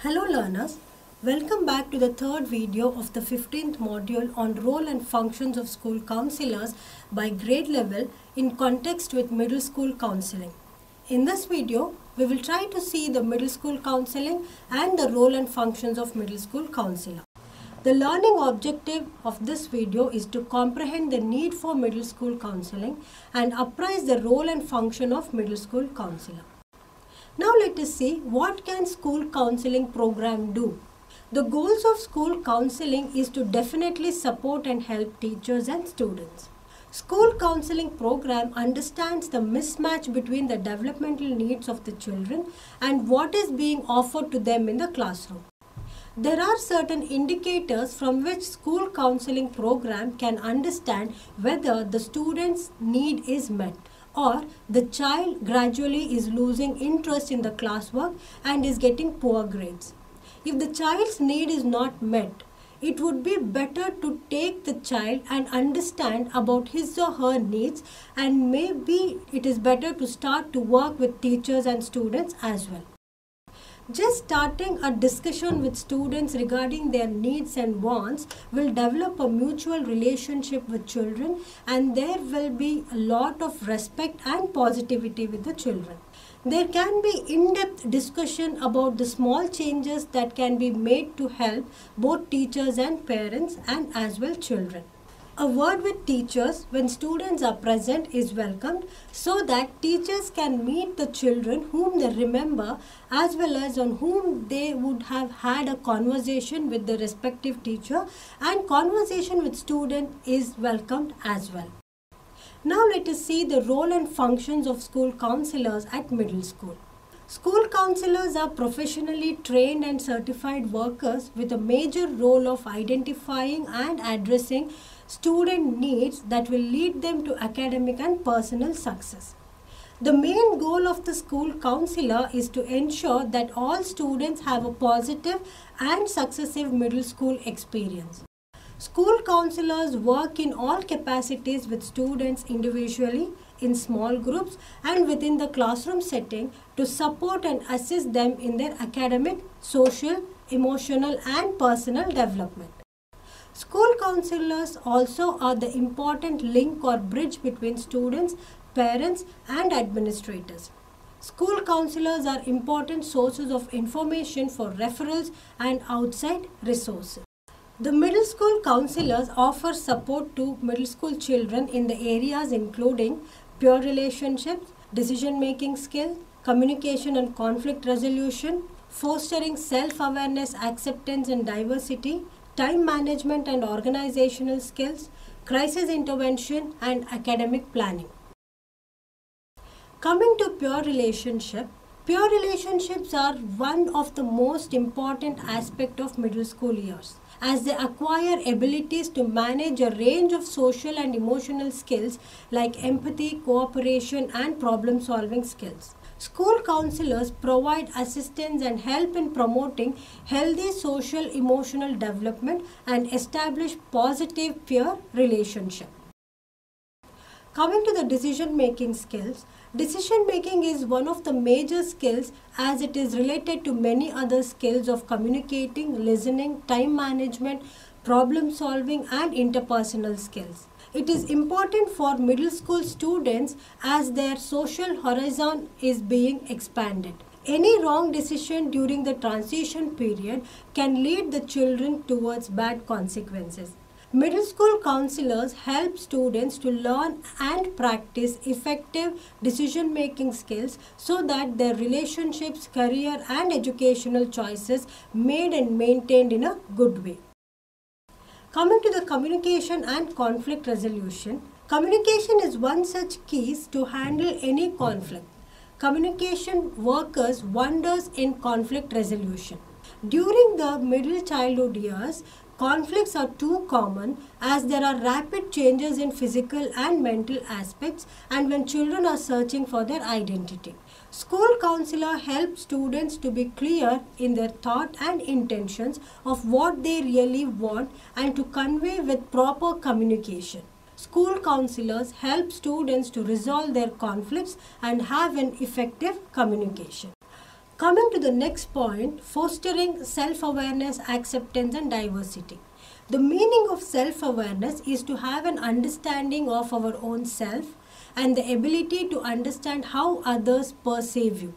Hello learners, welcome back to the third video of the 15th module on role and functions of school counselors by grade level in context with middle school counseling. In this video, we will try to see the middle school counseling and the role and functions of middle school counselor. The learning objective of this video is to comprehend the need for middle school counseling and apprise the role and function of middle school counselor. Now let us see what can school counseling program do. The goals of school counseling is to definitely support and help teachers and students. School counseling program understands the mismatch between the developmental needs of the children and what is being offered to them in the classroom. There are certain indicators from which school counseling program can understand whether the student's need is met, or the child gradually is losing interest in the classwork and is getting poor grades. If the child's need is not met, it would be better to take the child and understand about his or her needs, and maybe it is better to start to work with teachers and students as well. Just starting a discussion with students regarding their needs and wants will develop a mutual relationship with children, and there will be a lot of respect and positivity with the children. There can be in-depth discussion about the small changes that can be made to help both teachers and parents and as well children. A word with teachers when students are present is welcomed so that teachers can meet the children whom they remember as well as on whom they would have had a conversation with the respective teacher, and conversation with student is welcomed as well. Now let us see the role and functions of school counselors at middle school. School counselors are professionally trained and certified workers with a major role of identifying and addressing student needs that will lead them to academic and personal success. The main goal of the school counselor is to ensure that all students have a positive and successive middle school experience. School counselors work in all capacities with students individually, in small groups, and within the classroom setting to support and assist them in their academic, social, emotional, and personal development. School counselors also are the important link or bridge between students, parents, and administrators. School counselors are important sources of information for referrals and outside resources. The middle school counselors offer support to middle school children in the areas including peer relationships, decision-making skills, communication and conflict resolution, fostering self-awareness, acceptance and diversity, time management and organizational skills, crisis intervention and academic planning. Coming to peer relationships are one of the most important aspects of middle school years, as they acquire abilities to manage a range of social and emotional skills like empathy, cooperation, and problem-solving skills. School counselors provide assistance and help in promoting healthy social emotional development and establish positive peer relationships. Coming to the decision-making skills, decision-making is one of the major skills as it is related to many other skills of communicating, listening, time management, problem-solving, and interpersonal skills. It is important for middle school students as their social horizon is being expanded. Any wrong decision during the transition period can lead the children towards bad consequences. Middle school counselors help students to learn and practice effective decision-making skills so that their relationships, career, and educational choices made and maintained in a good way. Coming to the communication and conflict resolution, communication is one such key to handle any conflict. Communication works wonders in conflict resolution. During the middle childhood years, conflicts are too common as there are rapid changes in physical and mental aspects and when children are searching for their identity. School counselor helps students to be clear in their thought and intentions of what they really want and to convey with proper communication. School counselors help students to resolve their conflicts and have an effective communication. Coming to the next point, fostering self-awareness, acceptance and diversity. The meaning of self-awareness is to have an understanding of our own self and the ability to understand how others perceive you.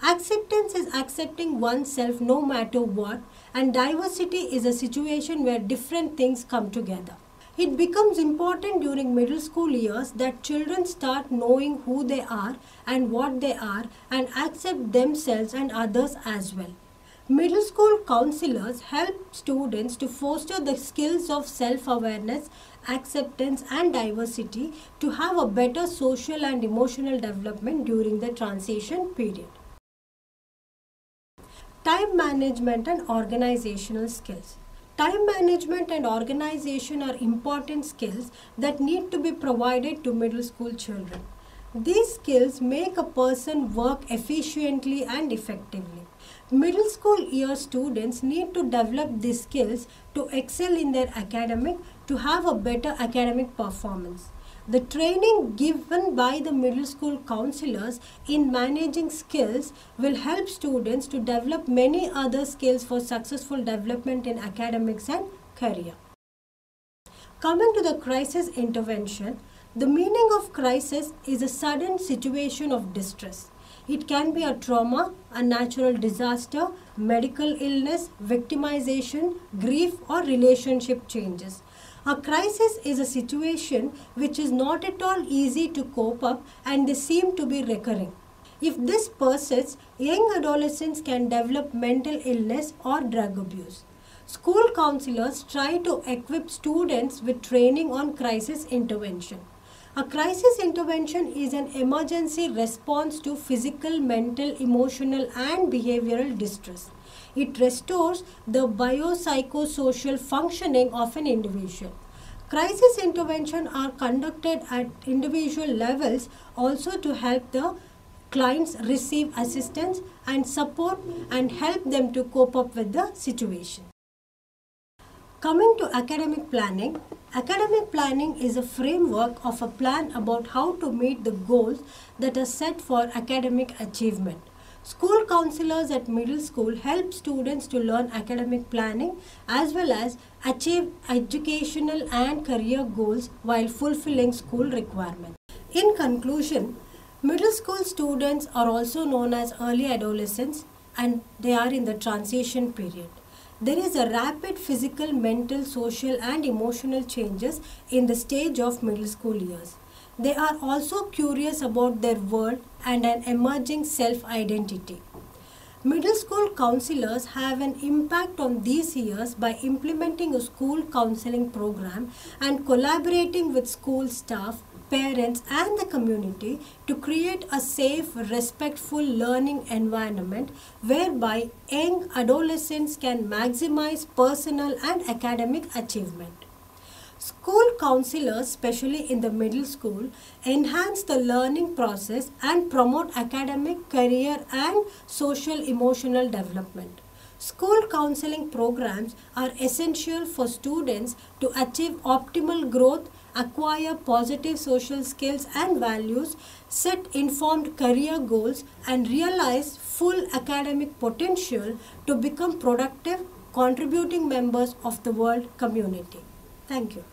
Acceptance is accepting oneself no matter what, and diversity is a situation where different things come together. It becomes important during middle school years that children start knowing who they are and what they are and accept themselves and others as well. Middle school counselors help students to foster the skills of self-awareness, acceptance and diversity to have a better social and emotional development during the transition period. Time management and organizational skills. Time management and organization are important skills that need to be provided to middle school children. These skills make a person work efficiently and effectively. Middle school year students need to develop these skills to excel in their academic, to have a better academic performance. The training given by the middle school counselors in managing skills will help students to develop many other skills for successful development in academics and career. Coming to the crisis intervention, the meaning of crisis is a sudden situation of distress. It can be a trauma, a natural disaster, medical illness, victimization, grief or relationship changes. A crisis is a situation which is not at all easy to cope up and they seem to be recurring. If this persists, young adolescents can develop mental illness or drug abuse. School counselors try to equip students with training on crisis intervention. A crisis intervention is an emergency response to physical, mental, emotional and behavioral distress. It restores the biopsychosocial functioning of an individual. Crisis intervention are conducted at individual levels also to help the clients receive assistance and support and help them to cope up with the situation. Coming to academic planning is a framework of a plan about how to meet the goals that are set for academic achievement. School counselors at middle school help students to learn academic planning as well as achieve educational and career goals while fulfilling school requirements. In conclusion, middle school students are also known as early adolescents and they are in the transition period. There is a rapid physical, mental, social and emotional changes in the stage of middle school years. They are also curious about their world and an emerging self-identity. Middle school counselors have an impact on these years by implementing a school counseling program and collaborating with school staff, parents and the community to create a safe, respectful learning environment whereby young adolescents can maximize personal and academic achievement. School counselors, especially in the middle school, enhance the learning process and promote academic, career and social emotional development. School counseling programs are essential for students to achieve optimal growth, acquire positive social skills and values, set informed career goals and realize full academic potential to become productive, contributing members of the world community. Thank you.